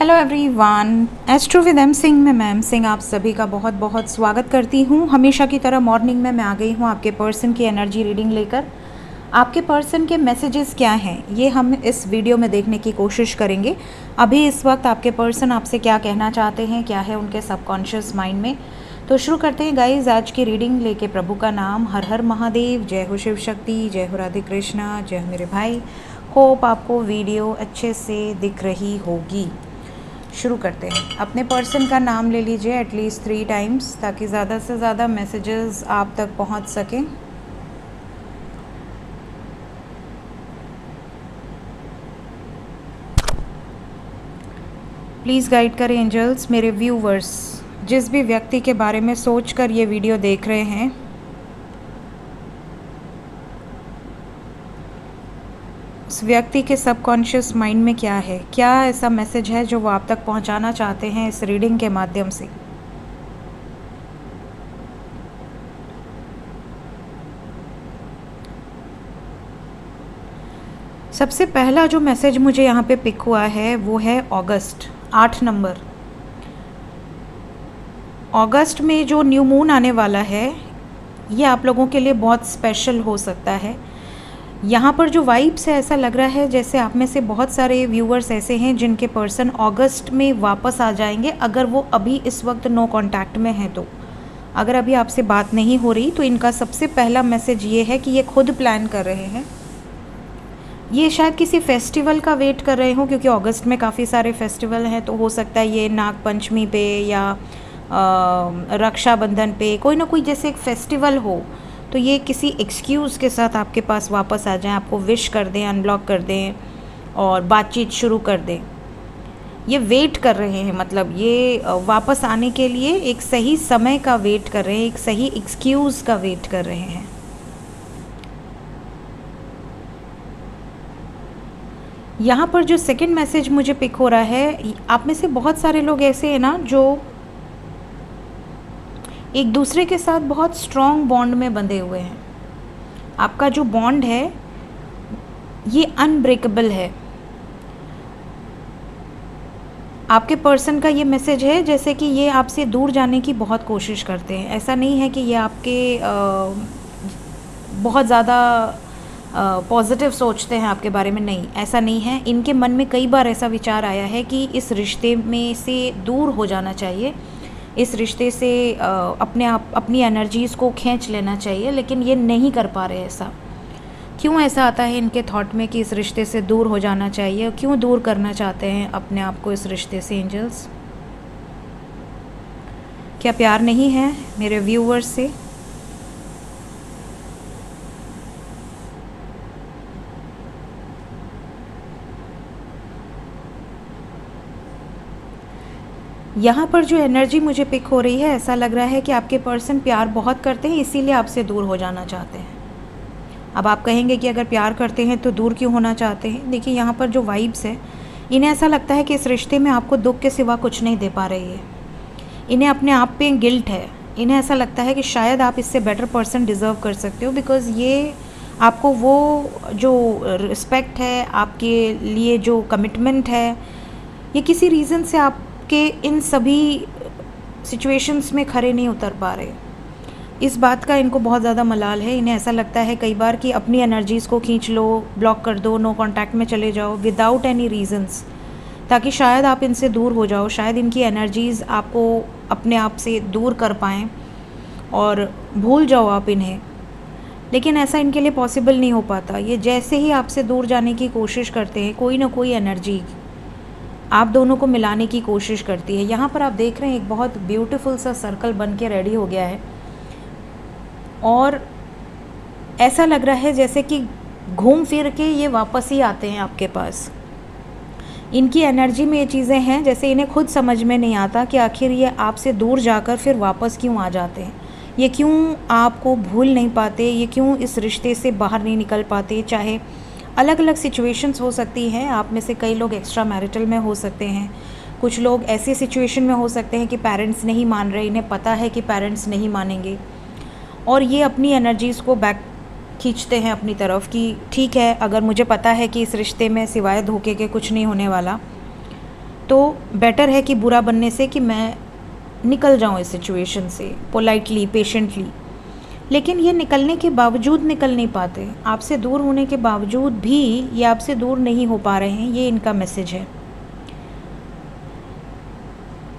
Hello everyone, astro with M Singh में ma'am Singh आप सभी का बहुत बहुत स्वागत करती हूँ। हमेशा की तरह मॉर्निंग में मैं आ गई हूँ आपके पर्सन की एनर्जी रीडिंग लेकर। आपके पर्सन के मैसेजेस क्या हैं ये हम इस वीडियो में देखने की कोशिश करेंगे। अभी इस वक्त आपके पर्सन आपसे क्या कहना चाहते हैं, क्या है उनके सबकॉन्शियस माइंड में। तो शुरू करते हैं गाइज आज की रीडिंग लेके। प्रभु का नाम हर हर महादेव, जय हो शिव शक्ति, जय हो राधे कृष्णा, जय हो मेरे भाई। होप आपको वीडियो अच्छे से दिख रही होगी। शुरू करते हैं। अपने पर्सन का नाम ले लीजिए एटलीस्ट 3 टाइम्स ताकि ज़्यादा से ज़्यादा मैसेजेस आप तक पहुंच सकें। प्लीज़ गाइड करें एंजल्स मेरे व्यूवर्स, जिस भी व्यक्ति के बारे में सोचकर ये वीडियो देख रहे हैं, उस व्यक्ति के सबकॉन्शियस माइंड में क्या है, क्या ऐसा मैसेज है जो वो आप तक पहुंचाना चाहते हैं इस रीडिंग के माध्यम से। सबसे पहला जो मैसेज मुझे यहाँ पे पिक हुआ है वो है अगस्त 8 नंबर। अगस्त में जो न्यू मून आने वाला है ये आप लोगों के लिए बहुत स्पेशल हो सकता है। यहाँ पर जो वाइब्स है ऐसा लग रहा है जैसे आप में से बहुत सारे व्यूअर्स ऐसे हैं जिनके पर्सन अगस्त में वापस आ जाएंगे। अगर वो अभी इस वक्त नो कांटेक्ट में हैं तो, अगर अभी आपसे बात नहीं हो रही तो इनका सबसे पहला मैसेज ये है कि ये खुद प्लान कर रहे हैं। ये शायद किसी फेस्टिवल का वेट कर रहे हो क्योंकि अगस्त में काफ़ी सारे फेस्टिवल हैं। तो हो सकता है ये नाग पंचमी पे या रक्षाबंधन पे कोई ना कोई जैसे एक फेस्टिवल हो तो ये किसी एक्सक्यूज़ के साथ आपके पास वापस आ जाएं, आपको विश कर दें, अनब्लॉक कर दें और बातचीत शुरू कर दें। ये वेट कर रहे हैं, मतलब ये वापस आने के लिए एक सही समय का वेट कर रहे हैं, एक सही एक्सक्यूज़ का वेट कर रहे हैं। यहाँ पर जो सेकंड मैसेज मुझे पिक हो रहा है, आप में से बहुत सारे लोग ऐसे हैं ना जो एक दूसरे के साथ बहुत स्ट्रॉन्ग बॉन्ड में बंधे हुए हैं। आपका जो बॉन्ड है ये अनब्रेकेबल है। आपके पर्सन का ये मैसेज है जैसे कि ये आपसे दूर जाने की बहुत कोशिश करते हैं। ऐसा नहीं है कि ये आपके बहुत ज़्यादा पॉजिटिव सोचते हैं आपके बारे में, नहीं, ऐसा नहीं है। इनके मन में कई बार ऐसा विचार आया है कि इस रिश्ते में से दूर हो जाना चाहिए, इस रिश्ते से अपनी एनर्जीज़ को खींच लेना चाहिए, लेकिन ये नहीं कर पा रहे। ऐसा क्यों ऐसा आता है इनके थॉट में कि इस रिश्ते से दूर हो जाना चाहिए, क्यों दूर करना चाहते हैं अपने आप को इस रिश्ते से एंजल्स? क्या प्यार नहीं है मेरे व्यूवर्स से? यहाँ पर जो एनर्जी मुझे पिक हो रही है ऐसा लग रहा है कि आपके पर्सन प्यार बहुत करते हैं, इसीलिए आपसे दूर हो जाना चाहते हैं। अब आप कहेंगे कि अगर प्यार करते हैं तो दूर क्यों होना चाहते हैं? देखिए यहाँ पर जो वाइब्स है, इन्हें ऐसा लगता है कि इस रिश्ते में आपको दुख के सिवा कुछ नहीं दे पा रही है। इन्हें अपने आप पे गिल्ट है। इन्हें ऐसा लगता है कि शायद आप इससे बेटर पर्सन डिज़र्व कर सकते हो, बिकॉज़ ये आपको वो जो रिस्पेक्ट है, आपके लिए जो कमिटमेंट है, ये किसी रीज़न से आप के इन सभी सिचुएशंस में खरे नहीं उतर पा रहे। इस बात का इनको बहुत ज़्यादा मलाल है। इन्हें ऐसा लगता है कई बार कि अपनी एनर्जीज़ को खींच लो, ब्लॉक कर दो, नो कांटेक्ट में चले जाओ विदाउट एनी रीजंस, ताकि शायद आप इनसे दूर हो जाओ, शायद इनकी एनर्जीज़ आपको अपने आप से दूर कर पाएँ और भूल जाओ आप इन्हें। लेकिन ऐसा इनके लिए पॉसिबल नहीं हो पाता। ये जैसे ही आपसे दूर जाने की कोशिश करते हैं, कोई ना कोई एनर्जी आप दोनों को मिलाने की कोशिश करती है। यहाँ पर आप देख रहे हैं एक बहुत ब्यूटीफुल सा सर्कल बन के रेडी हो गया है और ऐसा लग रहा है जैसे कि घूम फिर के ये वापस ही आते हैं आपके पास। इनकी एनर्जी में ये चीज़ें हैं जैसे इन्हें खुद समझ में नहीं आता कि आखिर ये आपसे दूर जाकर फिर वापस क्यों आ जाते हैं, ये क्यों आपको भूल नहीं पाते, ये क्यों इस रिश्ते से बाहर नहीं निकल पाते। चाहे अलग अलग सिचुएशंस हो सकती हैं। आप में से कई लोग एक्स्ट्रा मैरिटल में हो सकते हैं, कुछ लोग ऐसी सिचुएशन में हो सकते हैं कि पेरेंट्स नहीं मान रहे, इन्हें पता है कि पेरेंट्स नहीं मानेंगे और ये अपनी एनर्जीज़ को बैक खींचते हैं अपनी तरफ कि ठीक है, अगर मुझे पता है कि इस रिश्ते में सिवाय धोखे के कुछ नहीं होने वाला तो बेटर है कि बुरा बनने से कि मैं निकल जाऊँ इस सिचुएशन से पोलाइटली, पेशेंटली। लेकिन ये निकलने के बावजूद निकल नहीं पाते, आपसे दूर होने के बावजूद भी ये आपसे दूर नहीं हो पा रहे हैं, ये इनका मैसेज है।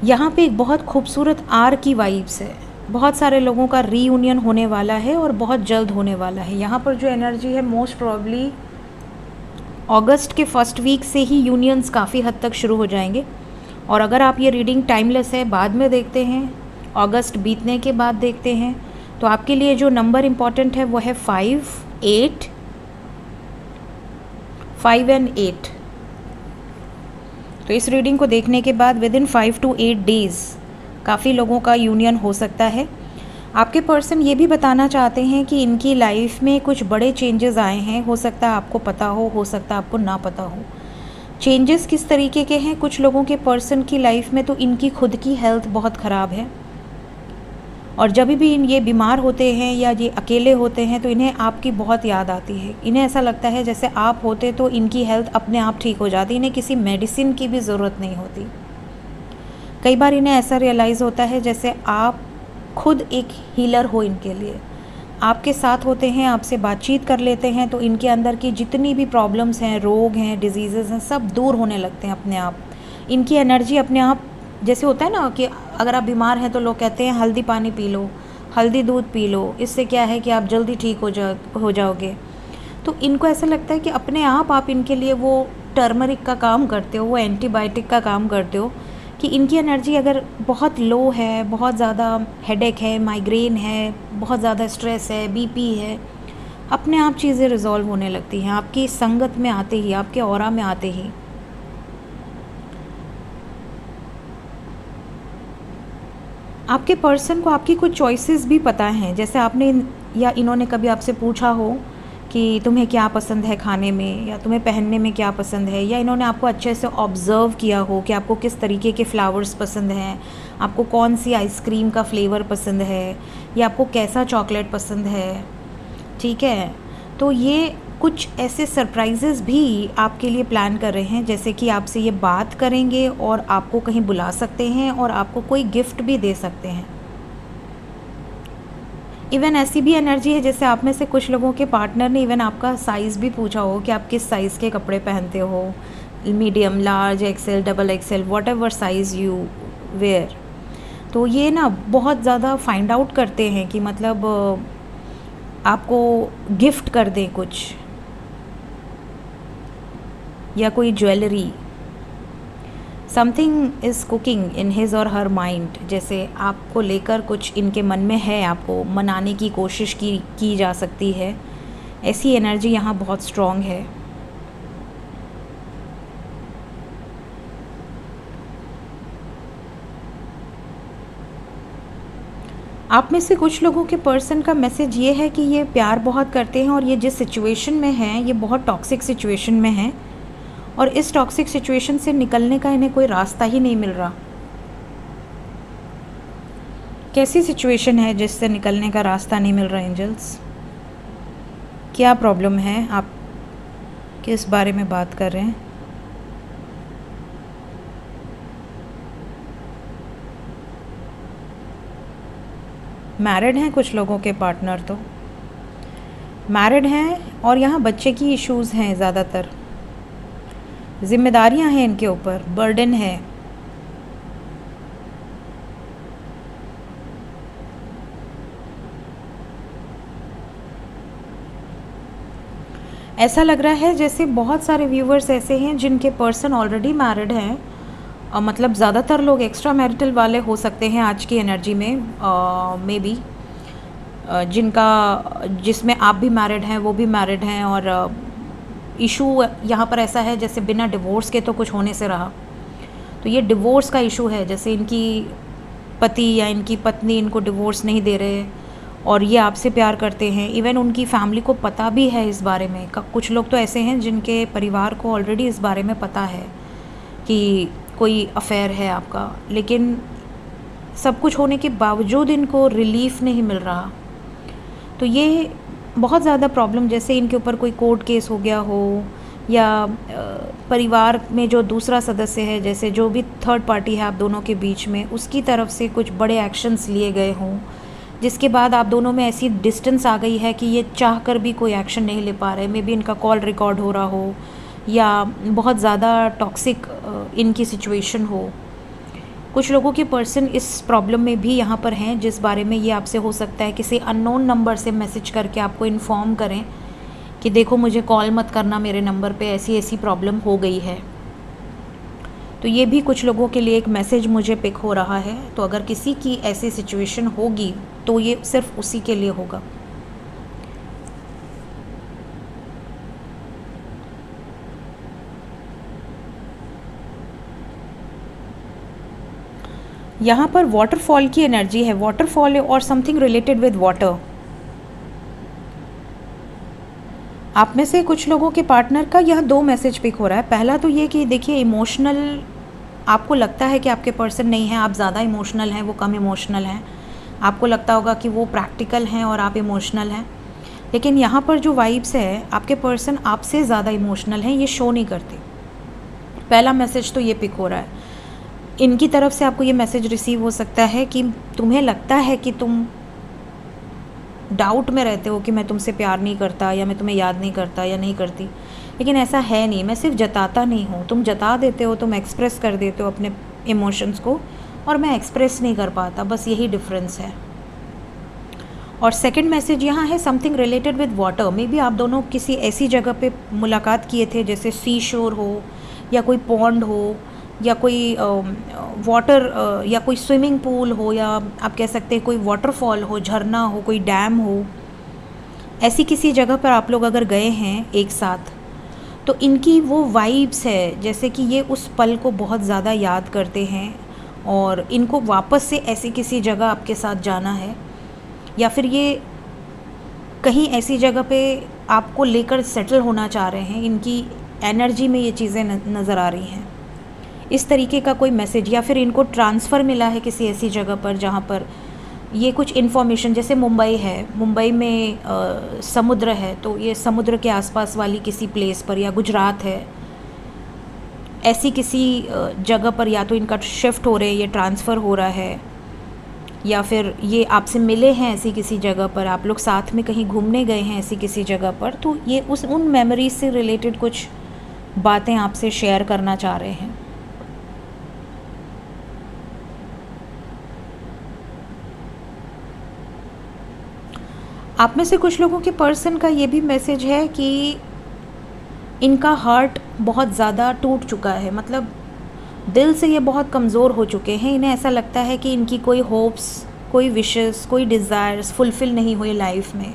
यहाँ पे एक बहुत खूबसूरत आर की वाइब्स है, बहुत सारे लोगों का रीयूनियन होने वाला है और बहुत जल्द होने वाला है। यहाँ पर जो एनर्जी है मोस्ट प्रॉब्ली अगस्त के फर्स्ट वीक से ही यूनियंस काफ़ी हद तक शुरू हो जाएंगे। और अगर आप ये रीडिंग टाइमलेस है, बाद में देखते हैं, अगस्त बीतने के बाद देखते हैं, तो आपके लिए जो नंबर इम्पॉर्टेंट है वो है 5, 8, 5 and 8। तो इस रीडिंग को देखने के बाद विद इन 5 to 8 डेज़ काफ़ी लोगों का यूनियन हो सकता है। आपके पर्सन ये भी बताना चाहते हैं कि इनकी लाइफ में कुछ बड़े चेंजेस आए हैं, हो सकता है आपको पता हो सकता है आपको ना पता हो। चेंजेस किस तरीके के हैं? कुछ लोगों के पर्सन की लाइफ में तो इनकी खुद की हेल्थ बहुत ख़राब है, और जब भी ये बीमार होते हैं या ये अकेले होते हैं तो इन्हें आपकी बहुत याद आती है। इन्हें ऐसा लगता है जैसे आप होते तो इनकी हेल्थ अपने आप ठीक हो जाती, इन्हें किसी मेडिसिन की भी ज़रूरत नहीं होती। कई बार इन्हें ऐसा रियलाइज़ होता है जैसे आप खुद एक हीलर हो इनके लिए, आपके साथ होते हैं, आपसे बातचीत कर लेते हैं, तो इनके अंदर की जितनी भी प्रॉब्लम्स हैं, रोग हैं, डिजीज़ेज़ हैं, सब दूर होने लगते हैं अपने आप। इनकी एनर्जी अपने आप, जैसे होता है ना कि अगर आप बीमार हैं तो लोग कहते हैं हल्दी पानी पी लो, हल्दी दूध पी लो, इससे क्या है कि आप जल्दी ठीक हो जाओगे। तो इनको ऐसा लगता है कि अपने आप इनके लिए वो टर्मरिक का काम करते हो, वो एंटीबायोटिक का काम करते हो, कि इनकी एनर्जी अगर बहुत लो है, बहुत ज़्यादा हेडेक है, माइग्रेन है, बहुत ज़्यादा स्ट्रेस है, बीपी है, अपने आप चीज़ें रिजॉल्व होने लगती हैं आपकी संगत में आते ही, आपके ऑरा में आते ही। आपके पर्सन को आपकी कुछ चॉइसेस भी पता हैं, जैसे आपने या इन्होंने कभी आपसे पूछा हो कि तुम्हें क्या पसंद है खाने में, या तुम्हें पहनने में क्या पसंद है, या इन्होंने आपको अच्छे से ऑब्ज़र्व किया हो कि आपको किस तरीके के फ्लावर्स पसंद हैं, आपको कौन सी आइसक्रीम का फ्लेवर पसंद है, या आपको कैसा चॉकलेट पसंद है। ठीक है, तो ये कुछ ऐसे सरप्राइजेज़ भी आपके लिए प्लान कर रहे हैं, जैसे कि आपसे ये बात करेंगे और आपको कहीं बुला सकते हैं और आपको कोई गिफ्ट भी दे सकते हैं। इवन ऐसी भी एनर्जी है जैसे आप में से कुछ लोगों के पार्टनर ने इवन आपका साइज़ भी पूछा हो कि आप किस साइज़ के कपड़े पहनते हो, medium, large, XL, double XL, whatever size you wear. तो ये ना बहुत ज़्यादा फाइंड आउट करते हैं कि मतलब आपको गिफ्ट कर दें कुछ, या कोई jewellery. Something is cooking in his और हर माइंड, जैसे आपको लेकर कुछ इनके मन में है, आपको मनाने की कोशिश की जा सकती है। ऐसी एनर्जी यहाँ बहुत स्ट्रॉन्ग है। आप में से कुछ लोगों के पर्सन का मैसेज ये है कि ये प्यार बहुत करते हैं और ये जिस सिचुएशन में हैं ये बहुत टॉक्सिक सिचुएशन में हैं, और इस टॉक्सिक सिचुएशन से निकलने का इन्हें कोई रास्ता ही नहीं मिल रहा। कैसी सिचुएशन है जिससे निकलने का रास्ता नहीं मिल रहा एंजल्स? क्या प्रॉब्लम है? आप किस बारे में बात कर रहे हैं? मैरिड हैं कुछ लोगों के पार्टनर, तो मैरिड हैं, और यहाँ बच्चे की इश्यूज़ हैं, ज़्यादातर जिम्मेदारियां हैं इनके ऊपर, बर्डन है। ऐसा लग रहा है जैसे बहुत सारे व्यूवर्स ऐसे हैं जिनके पर्सन ऑलरेडी मैरिड हैं, और मतलब ज़्यादातर लोग एक्स्ट्रा मैरिटल वाले हो सकते हैं आज की एनर्जी में, मे बी जिसमें आप भी मैरिड हैं, वो भी मैरिड हैं, और इशू यहाँ पर ऐसा है जैसे बिना डिवोर्स के तो कुछ होने से रहा, तो ये डिवोर्स का इशू है, जैसे इनकी पति या इनकी पत्नी इनको डिवोर्स नहीं दे रहे, और ये आपसे प्यार करते हैं। इवन उनकी फैमिली को पता भी है इस बारे में। कुछ लोग तो ऐसे हैं जिनके परिवार को ऑलरेडी इस बारे में पता है कि कोई अफेयर है आपका, लेकिन सब कुछ होने के बावजूद इनको रिलीफ नहीं मिल रहा। तो ये बहुत ज़्यादा प्रॉब्लम, जैसे इनके ऊपर कोई कोर्ट केस हो गया हो, या परिवार में जो दूसरा सदस्य है, जैसे जो भी थर्ड पार्टी है आप दोनों के बीच में, उसकी तरफ से कुछ बड़े एक्शंस लिए गए हों, जिसके बाद आप दोनों में ऐसी डिस्टेंस आ गई है कि ये चाह कर भी कोई एक्शन नहीं ले पा रहे। मे बी इनका कॉल रिकॉर्ड हो रहा हो या बहुत ज़्यादा टॉक्सिक इनकी सिचुएशन हो। कुछ लोगों के पर्सन इस प्रॉब्लम में भी यहाँ पर हैं, जिस बारे में ये आपसे हो सकता है किसी अननोन नंबर से मैसेज करके आपको इन्फॉर्म करें कि देखो मुझे कॉल मत करना, मेरे नंबर पे ऐसी ऐसी प्रॉब्लम हो गई है। तो ये भी कुछ लोगों के लिए एक मैसेज मुझे पिक हो रहा है। तो अगर किसी की ऐसी सिचुएशन होगी तो ये सिर्फ उसी के लिए होगा। यहाँ पर वाटरफॉल की एनर्जी है, वाटरफॉल और समथिंग रिलेटेड विद वाटर। आप में से कुछ लोगों के पार्टनर का यह 2 मैसेज पिक हो रहा है। पहला तो ये कि देखिए इमोशनल, आपको लगता है कि आपके पर्सन नहीं है, आप ज़्यादा इमोशनल हैं, वो कम इमोशनल हैं। आपको लगता होगा कि वो प्रैक्टिकल हैं और आप इमोशनल हैं, लेकिन यहाँ पर जो वाइब्स है आपके पर्सन आपसे ज़्यादा इमोशनल हैं, ये शो नहीं करते। पहला मैसेज तो ये पिक हो रहा है। इनकी तरफ से आपको ये मैसेज रिसीव हो सकता है कि तुम्हें लगता है कि तुम डाउट में रहते हो कि मैं तुमसे प्यार नहीं करता या मैं तुम्हें याद नहीं करता या नहीं करती, लेकिन ऐसा है नहीं। मैं सिर्फ जताता नहीं हूँ, तुम जता देते हो, तुम एक्सप्रेस कर देते हो अपने इमोशंस को, और मैं एक्सप्रेस नहीं कर पाता, बस यही डिफरेंस है। और सेकंड मैसेज यहाँ है something related with water. May be आप दोनों किसी ऐसी जगह पे मुलाकात किए थे जैसे सी शोर हो या कोई पॉन्ड हो या कोई वाटर या कोई स्विमिंग पूल हो, या आप कह सकते हैं कोई वाटरफॉल हो, झरना हो, कोई डैम हो। ऐसी किसी जगह पर आप लोग अगर गए हैं एक साथ, तो इनकी वो वाइब्स है जैसे कि ये उस पल को बहुत ज़्यादा याद करते हैं और इनको वापस से ऐसी किसी जगह आपके साथ जाना है, या फिर ये कहीं ऐसी जगह पे आपको लेकर सेटल होना चाह रहे हैं। इनकी एनर्जी में ये चीज़ें नज़र आ रही हैं, इस तरीके का कोई मैसेज। या फिर इनको ट्रांसफ़र मिला है किसी ऐसी जगह पर जहाँ पर ये कुछ इन्फॉर्मेशन, जैसे मुंबई है, मुंबई में समुद्र है, तो ये समुद्र के आसपास वाली किसी प्लेस पर, या गुजरात है, ऐसी किसी जगह पर या तो इनका शिफ्ट हो रहे हैं, ये ट्रांसफ़र हो रहा है, या फिर ये आपसे मिले हैं ऐसी किसी जगह पर, आप लोग साथ में कहीं घूमने गए हैं ऐसी किसी जगह पर, तो ये उन मेमोरीज से रिलेटेड कुछ बातें आपसे शेयर करना चाह रहे हैं। आप में से कुछ लोगों के पर्सन का ये भी मैसेज है कि इनका हार्ट बहुत ज़्यादा टूट चुका है, मतलब दिल से ये बहुत कमज़ोर हो चुके हैं। इन्हें ऐसा लगता है कि इनकी कोई होप्स, कोई विशेस, कोई डिज़ायर्स फुलफ़िल नहीं हुए लाइफ में।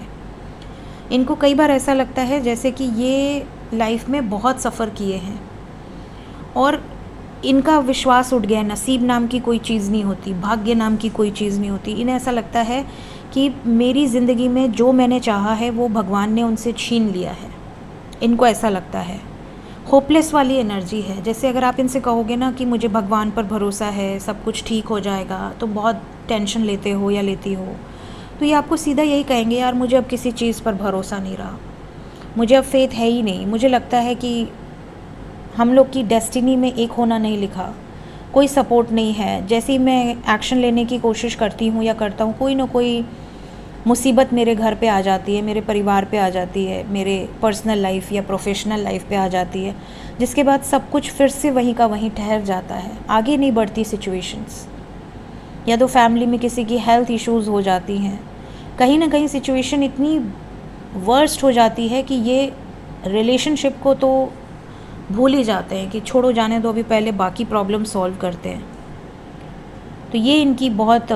इनको कई बार ऐसा लगता है जैसे कि ये लाइफ में बहुत सफ़र किए हैं और इनका विश्वास उठ गया है। नसीब नाम की कोई चीज़ नहीं होती, भाग्य नाम की कोई चीज़ नहीं होती। इन्हें ऐसा लगता है कि मेरी ज़िंदगी में जो मैंने चाहा है वो भगवान ने उनसे छीन लिया है। इनको ऐसा लगता है। होपलेस वाली एनर्जी है। जैसे अगर आप इनसे कहोगे ना कि मुझे भगवान पर भरोसा है, सब कुछ ठीक हो जाएगा, तो बहुत टेंशन लेते हो या लेती हो, तो ये आपको सीधा यही कहेंगे, यार मुझे अब किसी चीज़ पर भरोसा नहीं रहा, मुझे अब फेथ है ही नहीं, मुझे लगता है कि हम लोग की डेस्टिनी में एक होना नहीं लिखा, कोई सपोर्ट नहीं है। जैसे ही मैं एक्शन लेने की कोशिश करती हूँ या करता हूँ, कोई ना कोई मुसीबत मेरे घर पे आ जाती है, मेरे परिवार पे आ जाती है, मेरे पर्सनल लाइफ या प्रोफेशनल लाइफ पे आ जाती है, जिसके बाद सब कुछ फिर से वहीं का वहीं ठहर जाता है, आगे नहीं बढ़ती सिचुएशंस। या तो फैमिली में किसी की हेल्थ इश्यूज़ हो जाती हैं, कहीं ना कहीं सिचुएशन इतनी वर्स्ट हो जाती है कि ये रिलेशनशिप को तो भूल ही जाते हैं कि छोड़ो, जाने दो, अभी पहले बाकी प्रॉब्लम सॉल्व करते हैं। तो ये इनकी बहुत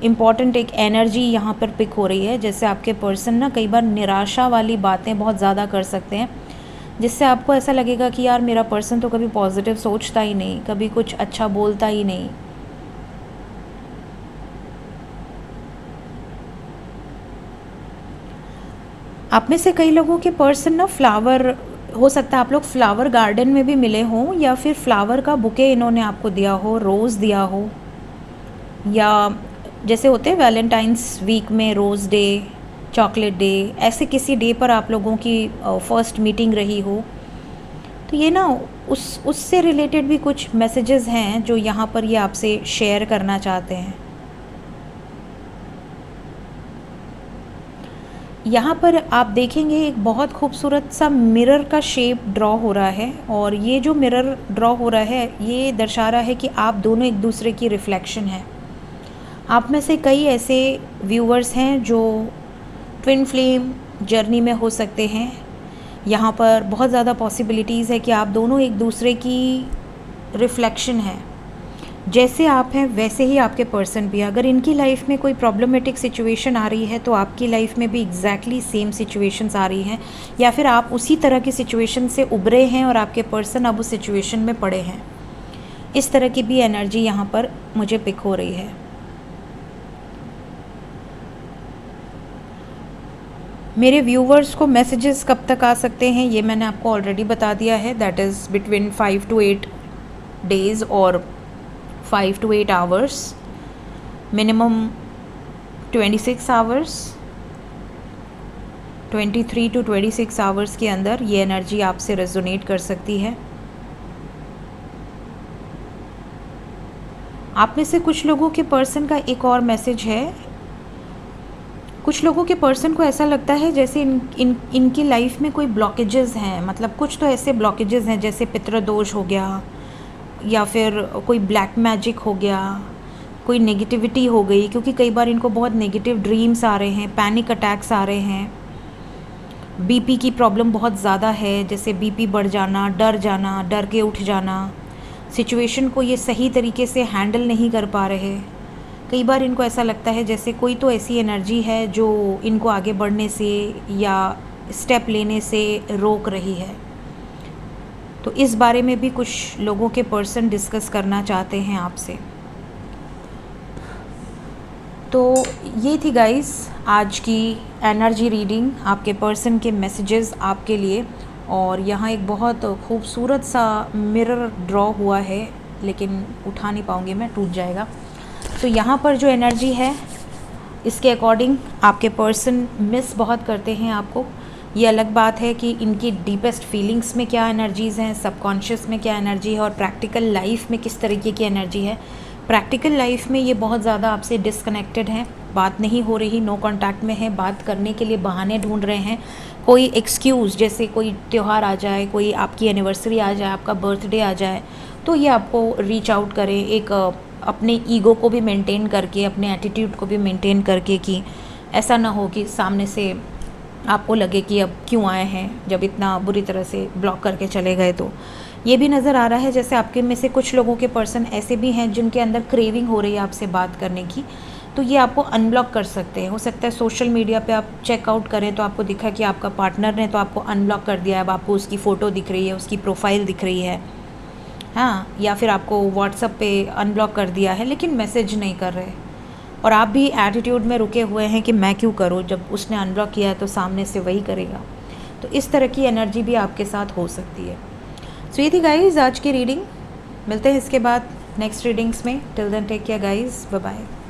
इम्पॉर्टेंट एक एनर्जी यहाँ पर पिक हो रही है। जैसे आपके पर्सन ना कई बार निराशा वाली बातें बहुत ज़्यादा कर सकते हैं, जिससे आपको ऐसा लगेगा कि यार मेरा पर्सन तो कभी पॉजिटिव सोचता ही नहीं, कभी कुछ अच्छा बोलता ही नहीं। आप में से कई लोगों के पर्सन ना फ्लावर, हो सकता है आप लोग फ्लावर गार्डन में भी मिले हों, या फिर फ्लावर का बुके इन्होंने आपको दिया हो, रोज़ दिया हो, या जैसे होते हैं वैलेंटाइंस वीक में रोज़ डे चॉकलेट डे, ऐसे किसी डे पर आप लोगों की फर्स्ट मीटिंग रही हो, तो ये ना उससे रिलेटेड भी कुछ मैसेजेस हैं जो यहाँ पर ये आपसे शेयर करना चाहते हैं। यहाँ पर आप देखेंगे एक बहुत खूबसूरत सा मिरर का शेप ड्रॉ हो रहा है, और ये जो मिरर ड्रॉ हो रहा है ये दर्शा रहा है कि आप दोनों एक दूसरे की रिफ्लेक्शन हैं। आप में से कई ऐसे व्यूअर्स हैं जो ट्विन फ्लेम जर्नी में हो सकते हैं। यहाँ पर बहुत ज़्यादा पॉसिबिलिटीज़ है कि आप दोनों एक दूसरे की रिफ्लेक्शन हैं। जैसे आप हैं वैसे ही आपके पर्सन भी। अगर इनकी लाइफ में कोई प्रॉब्लमेटिक सिचुएशन आ रही है तो आपकी लाइफ में भी एग्जैक्टली सेम सिचुएशंस आ रही हैं, या फिर आप उसी तरह की सिचुएशन से उभरे हैं और आपके पर्सन अब उस सिचुएशन में पड़े हैं। इस तरह की भी एनर्जी यहाँ पर मुझे पिक हो रही है। मेरे व्यूवर्स को मैसेजेस कब तक आ सकते हैं ये मैंने आपको ऑलरेडी बता दिया है। That is between 5 to 8 days और 5 to 8 hours, minimum 26 hours, 23 to 26 hours के अंदर ये एनर्जी आपसे रेजोनेट कर सकती है। आप में से कुछ लोगों के पर्सन का एक और मैसेज है। कुछ लोगों के पर्सन को ऐसा लगता है जैसे इनकी लाइफ में कोई ब्लॉकेजेस हैं, मतलब कुछ तो ऐसे ब्लॉकेजेस हैं जैसे पितृदोष हो गया, या फिर कोई ब्लैक मैजिक हो गया, कोई नेगेटिविटी हो गई, क्योंकि कई बार इनको बहुत नेगेटिव ड्रीम्स आ रहे हैं, पैनिक अटैक्स आ रहे हैं, बीपी की प्रॉब्लम बहुत ज़्यादा है, जैसे बीपी बढ़ जाना, डर के उठ जाना, सिचुएशन को ये सही तरीके से हैंडल नहीं कर पा रहे। कई बार इनको ऐसा लगता है जैसे कोई तो ऐसी एनर्जी है जो इनको आगे बढ़ने से या स्टेप लेने से रोक रही है। तो इस बारे में भी कुछ लोगों के पर्सन डिस्कस करना चाहते हैं आपसे। तो ये थी गाइस आज की एनर्जी रीडिंग, आपके पर्सन के मैसेजेस आपके लिए। और यहाँ एक बहुत खूबसूरत सा मिरर ड्रॉ हुआ है, लेकिन उठा नहीं पाऊँगी मैं, टूट जाएगा। तो यहाँ पर जो एनर्जी है इसके अकॉर्डिंग आपके पर्सन मिस बहुत करते हैं आपको। ये अलग बात है कि इनकी डीपेस्ट फीलिंग्स में क्या एनर्जीज़ हैं, सबकॉन्शियस में क्या एनर्जी है, और प्रैक्टिकल लाइफ में किस तरीके की एनर्जी है। प्रैक्टिकल लाइफ में ये बहुत ज़्यादा आपसे डिस्कनेक्टेड हैं, बात नहीं हो रही, नो कांटेक्ट में है, बात करने के लिए बहाने ढूंढ रहे हैं, कोई एक्सक्यूज़, जैसे कोई त्यौहार आ जाए, कोई आपकी एनिवर्सरी आ जाए, आपका बर्थडे आ जाए, तो ये आपको रीच आउट करें, एक अपने ईगो को भी मेंटेन करके, अपने एटीट्यूड को भी मेंटेन करके, कि ऐसा ना हो कि सामने से आपको लगे कि अब क्यों आए हैं जब इतना बुरी तरह से ब्लॉक करके चले गए। तो ये भी नज़र आ रहा है जैसे आपके में से कुछ लोगों के पर्सन ऐसे भी हैं जिनके अंदर क्रेविंग हो रही है आपसे बात करने की, तो ये आपको अनब्लॉक कर सकते हैं। हो सकता है सोशल मीडिया पे आप चेकआउट करें तो आपको दिखा कि आपका पार्टनर ने तो आपको अनब्लॉक कर दिया है, अब आपको उसकी फ़ोटो दिख रही है, उसकी प्रोफाइल दिख रही है, हाँ, या फिर आपको व्हाट्सएप पे अनब्लॉक कर दिया है लेकिन मैसेज नहीं कर रहे, और आप भी एटीट्यूड में रुके हुए हैं कि मैं क्यों करूं, जब उसने अनब्लॉक किया है तो सामने से वही करेगा। तो इस तरह की एनर्जी भी आपके साथ हो सकती है। सो ये थी गाइज आज की रीडिंग, मिलते हैं इसके बाद नेक्स्ट रीडिंग्स में। Till then take care guys, bye bye.